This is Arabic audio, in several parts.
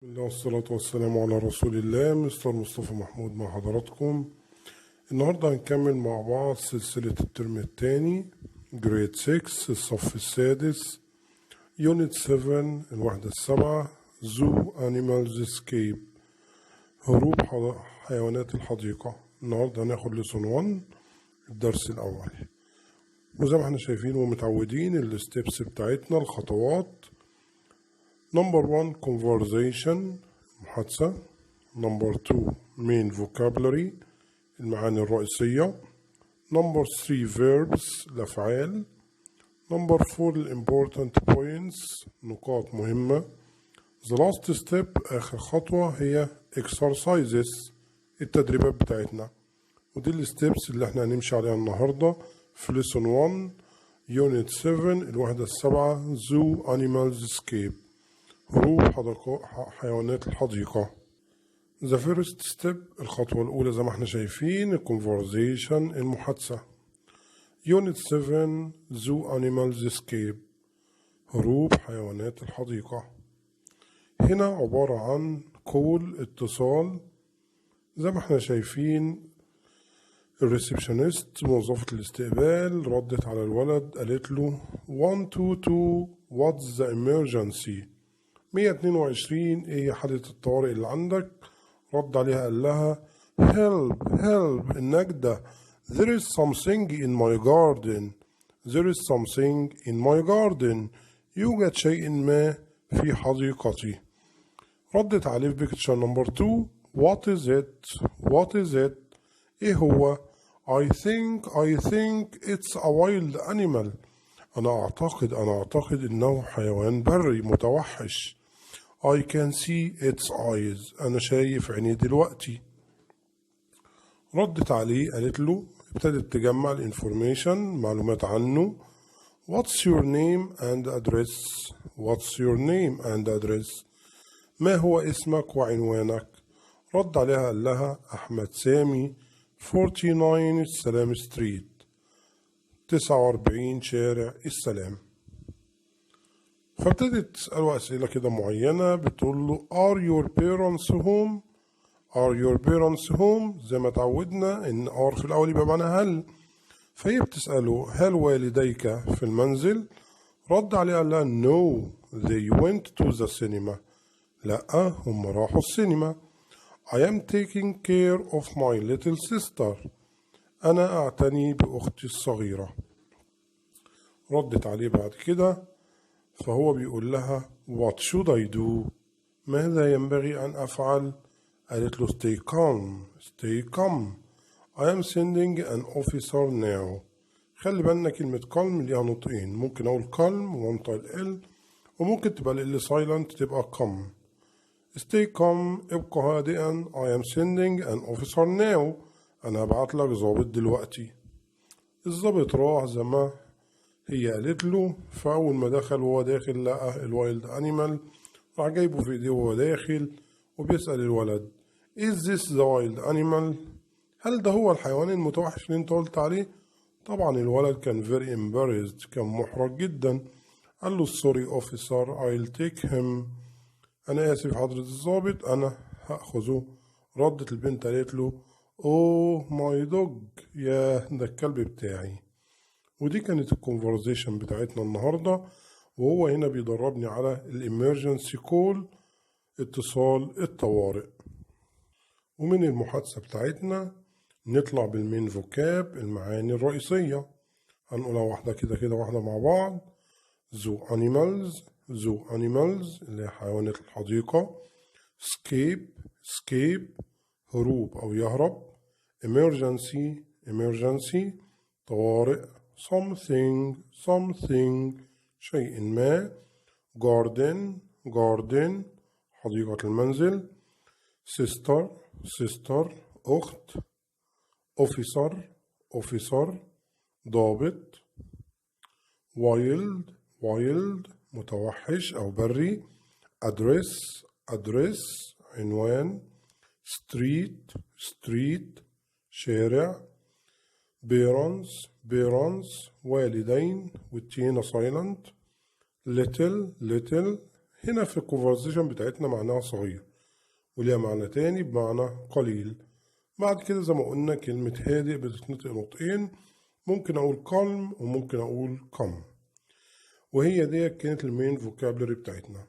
بسم الله والصلاة والسلام على رسول الله. مستر مصطفى محمود مع حضراتكم. النهاردة هنكمل مع بعض سلسلة الترم الثاني جريد 6 الصف السادس يونت 7 الوحدة السابعة زو أنيمالز اسكيب هروب حيوانات الحديقة. النهاردة هناخد لسون 1 الدرس الأول، وزي ما احنا شايفين ومتعودين الستبس بتاعتنا الخطوات. Number 1 conversation محادثة. Number 2 main vocabulary المعاني الرئيسية. Number 3 verbs الأفعال. Number 4 important points نقاط مهمة. The last step آخر خطوة هي exercises التدريبات بتاعتنا، ودي الستبس اللي احنا هنمشي عليها النهاردة في lesson 1 unit 7 الوحدة السابعة zoo animals escape هروب حيوانات الحديقة. The first step الخطوة الأولى زي ما احنا شايفين conversation المحادثة. Unit 7 Zoo Animals Escape هروب حيوانات الحديقة. هنا عبارة عن call اتصال. زي ما احنا شايفين الريسبشنست موظفة الاستقبال ردت على الولد قالت له 122 what's the emergency 122 ايه حالة الطوارئ اللي عندك. رد عليها قال لها help النجدة there is something in my garden there is something in my garden يوجد شيء ما في حديقتي. ردت عليه في picture number 2 what is it ايه هو. I think it's a wild animal أنا أعتقد إنه حيوان بري متوحش. I can see its eyes أنا شايف عينيه دلوقتي. ردت عليه قالت له ابتدت تجمع الانفورميشن معلومات عنه. What's your name and address ما هو اسمك وعنوانك. رد عليها قال لها أحمد سامي 49 السلام ستريت 49 شارع السلام. فابتدت تسأله أسئلة كده معينة بتقول له Are your parents home زي ما تعودنا إن are في الأول يبقى معناها هل، فهي بتسأله هل والديك في المنزل. رد عليه قال لها No they went to the cinema لأ هم راحوا السينما. I am taking care of my little sister أنا أعتني بأختي الصغيرة. ردت عليه بعد كده فهو بيقول لها What should I do ماذا ينبغي أن أفعل. قالت له stay calm I am sending an officer now. خلي بالنا كلمة calm ليها نطقين، ممكن أقول calm وانطق ال وممكن تبقى ال silent تبقى calm. stay calm ابقى هادئا I am sending an officer now أنا هبعت لك ضابط دلوقتي. الضابط راح زي ما هي قالت له. فأول ما دخل وهو داخل لقى الوايلد أنيمال راح جايبه في إيديه وهو داخل وبيسأل الولد Is this the wild animal هل ده هو الحيوان المتوحش اللي انت قلت عليه. طبعا الولد كان very embarrassed كان محرج جدا. قال له sorry officer I'll take him أنا آسف حضرة الضابط أنا هأخذه. ردت البنت قالت له Oh my dog يا ده الكلب بتاعي. ودي كانت الكونفرزيشن بتاعتنا النهاردة، وهو هنا بيدربني على الامرجنسي كول اتصال الطوارئ. ومن المحادثة بتاعتنا نطلع بالمين فوكاب المعاني الرئيسية. هنقولها واحدة كده واحدة مع بعض. زو أنيمالز اللي هي حيوانات الحديقة. escape هروب أو يهرب. emergency طوارئ. something شيء ما. garden حديقة المنزل. sister أخت. officer ضابط. wild متوحش أو بري. address عنوان. street شارع. parents والدين والتينا silent. little هنا في الكونفرزيشن بتاعتنا معناها صغير، وليها معنى تاني بمعنى قليل. بعد كده زي ما قلنا كلمة هادئ بتتنطق نطقين، ممكن أقول calm وممكن أقول calm، وهي دي كانت المين فوكابلري بتاعتنا.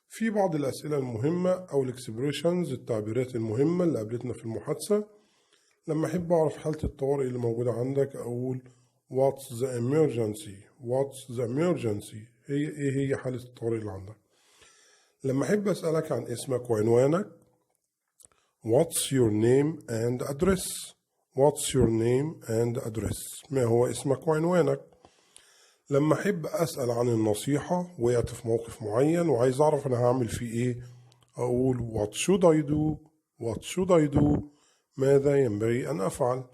في بعض الأسئلة المهمة أو الإكسبريشنز التعبيرات المهمة اللي قابلتنا في المحادثة. لما أحب أعرف حالة الطوارئ اللي موجودة عندك أقول What's the emergency؟ What's the emergency؟ إيه هي حالة الطوارئ اللي عندك؟ لما أحب أسألك عن اسمك وعنوانك What's your name and address؟ What's your name and address؟ ما هو اسمك وعنوانك؟ لما أحب أسأل عن النصيحة، وقعت في موقف معين وعايز أعرف أنا هعمل فيه إيه، أقول What should I do؟ What should I do؟ ماذا ينبغي أن أفعل؟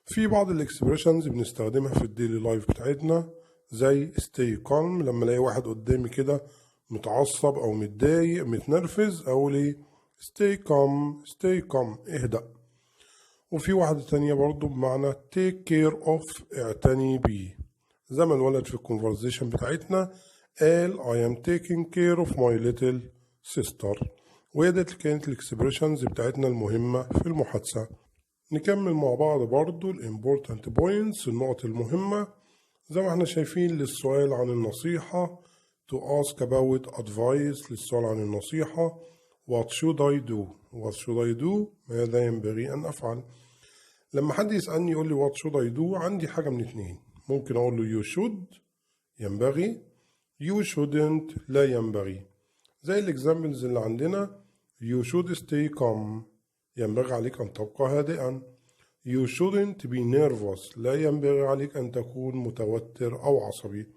في بعض الإكسبريشنز بنستخدمها في الديلي لايف بتاعتنا زي stay calm. لما ألاقي واحد قدامي كده متعصب أو متضايق متنرفز أقول إيه stay calm stay calm اهدأ. وفي واحدة تانية برضو بمعنى take care of اعتني بيه، زي ما الولد في الكونفرزيشن بتاعتنا قال I am taking care of my little sister. وهي دي كانت الاكسبريشنز بتاعتنا المهمة في المحادثة. نكمل مع بعض برضو الامبورتنت بوينتس النقط المهمة. زي ما احنا شايفين للسؤال عن النصيحة to ask about advice، للسؤال عن النصيحة what should I do؟ what should I do؟ ماذا ينبغي أن أفعل؟ لما حد يسألني يقول لي what should I do عندي حاجة من اتنين، ممكن أقول له you should ينبغي، you shouldn't لا ينبغي. زي الإكزامبلز اللي عندنا you should stay calm ينبغي عليك أن تبقى هادئا، you shouldn't be nervous لا ينبغي عليك أن تكون متوتر أو عصبي.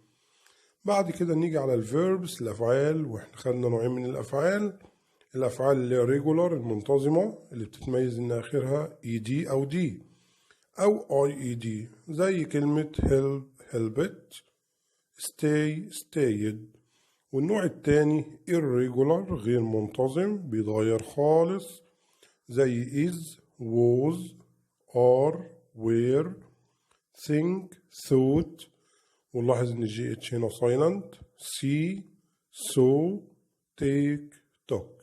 بعد كده نيجي على الفيربس الأفعال، وإحنا خدنا نوعين من الأفعال. الأفعال اللي هي regular المنتظمة اللي بتتميز إن آخرها ed أو d أو ied، زي كلمة help helped stay stayed. والنوع التاني irregular غير منتظم بيتغير خالص، زي is was are were think thought. ونلاحظ ان جي اتش هنا silent see saw take took.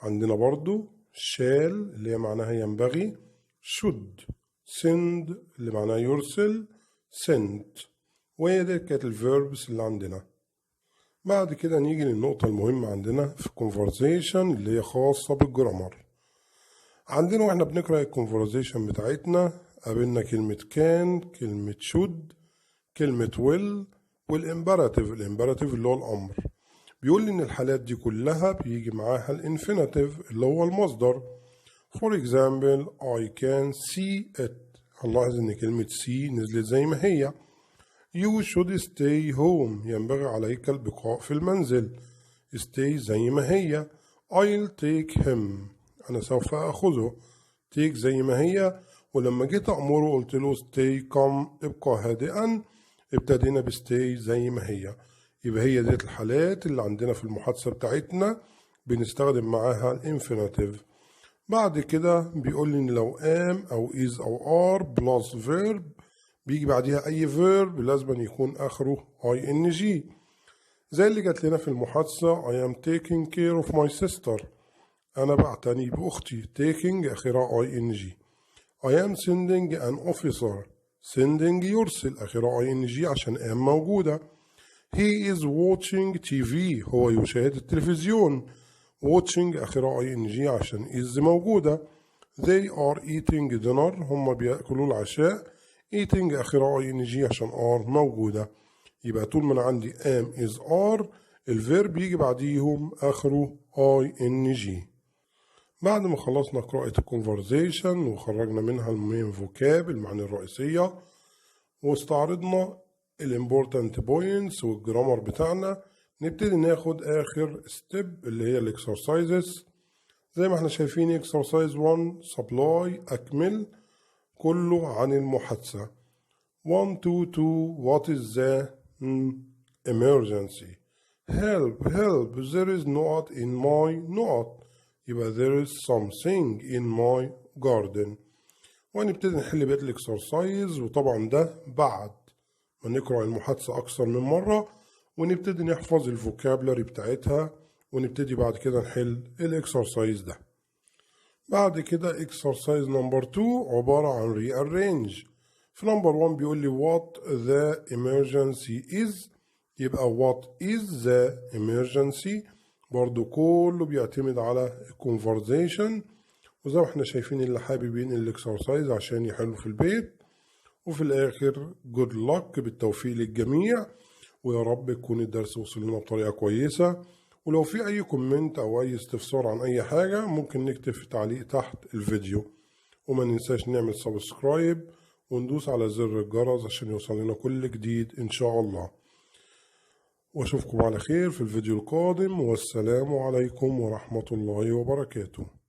عندنا برضو shall اللي هي معناها ينبغي، should send اللي معناها يرسل sent. وهي دي كانت الفيربس اللي عندنا. بعد كده نيجي للنقطة المهمة عندنا في conversation اللي هي خاصة بالجرامر. عندنا واحنا بنقرأ الكونفرزيشن بتاعتنا قابلنا كلمة كان، كلمة should، كلمة will، والإمبراتيف. الإمبراتيف اللي هو الأمر. بيقول لي إن الحالات دي كلها بيجي معاها الانفينيتيف اللي هو المصدر. For example I can see it. هنلاحظ إن كلمة see نزلت زي ما هي. You should stay home ينبغي عليك البقاء في المنزل. stay زي ما هي. I'll take him أنا سوف أخذه. take زي ما هي. ولما جيت أمره قلت له stay calm ابقى هادئا، ابتدينا بستي زي ما هي. يبقى هي ديت الحالات اللي عندنا في المحادثة بتاعتنا بنستخدم معاها الانفينيتيف. بعد كده بيقول لي إن لو am أو is أو are plus verb بيجي بعديها أي verb لازم يكون آخره ing، زي اللي جات لنا في المحادثة I am taking care of my sister أنا بعتني بأختي. taking آخرها ing. I am sending an officer sending يرسل آخرها ing عشان am موجودة. he is watching TV هو يشاهد التلفزيون. watching آخرها ing عشان is موجودة. they are eating dinner هم بيأكلوا العشاء. eating آخرها ing عشان are موجودة. يبقى طول ما أنا عندي am is are الفيرب يجي بعديهم آخره ing. بعد ما خلصنا قراءة الكونفرزيشن وخرجنا منها المين فوكاب المعاني الرئيسية واستعرضنا الامبورتنت بوينتس والجرامر بتاعنا، نبتدي ناخد آخر ستيب اللي هي الاكسرسايزز. زي ما احنا شايفين اكسرسايز 1 سبلاي أكمل كله عن المحادثة. 1 2 2 what is the emergency. help there is not in my not يبقى there is something in my garden. ونبتدي نحل بقية الاكسرسايز، وطبعا ده بعد ما نقرأ المحادثة أكثر من مرة ونبتدي نحفظ الفوكابلري بتاعتها، ونبتدي بعد كده نحل الاكسرسايز ده. بعد كده اكسرسايز نمبر 2 عبارة عن rearrange. في نمبر 1 بيقول لي what the emergency is، يبقى what is the emergency، برضو كله بيعتمد على conversation. وزي ما احنا شايفين اللي حابب ينقل الاكسرسايز عشان يحلوا في البيت. وفي الآخر good luck، بالتوفيق للجميع، ويا رب يكون الدرس وصل لنا بطريقة كويسة. ولو في أي كومنت أو أي استفسار عن أي حاجة ممكن نكتب في تعليق تحت الفيديو. وما ننساش نعمل سبسكرايب وندوس على زر الجرس عشان يوصل لنا كل جديد إن شاء الله. وأشوفكم على خير في الفيديو القادم، والسلام عليكم ورحمة الله وبركاته.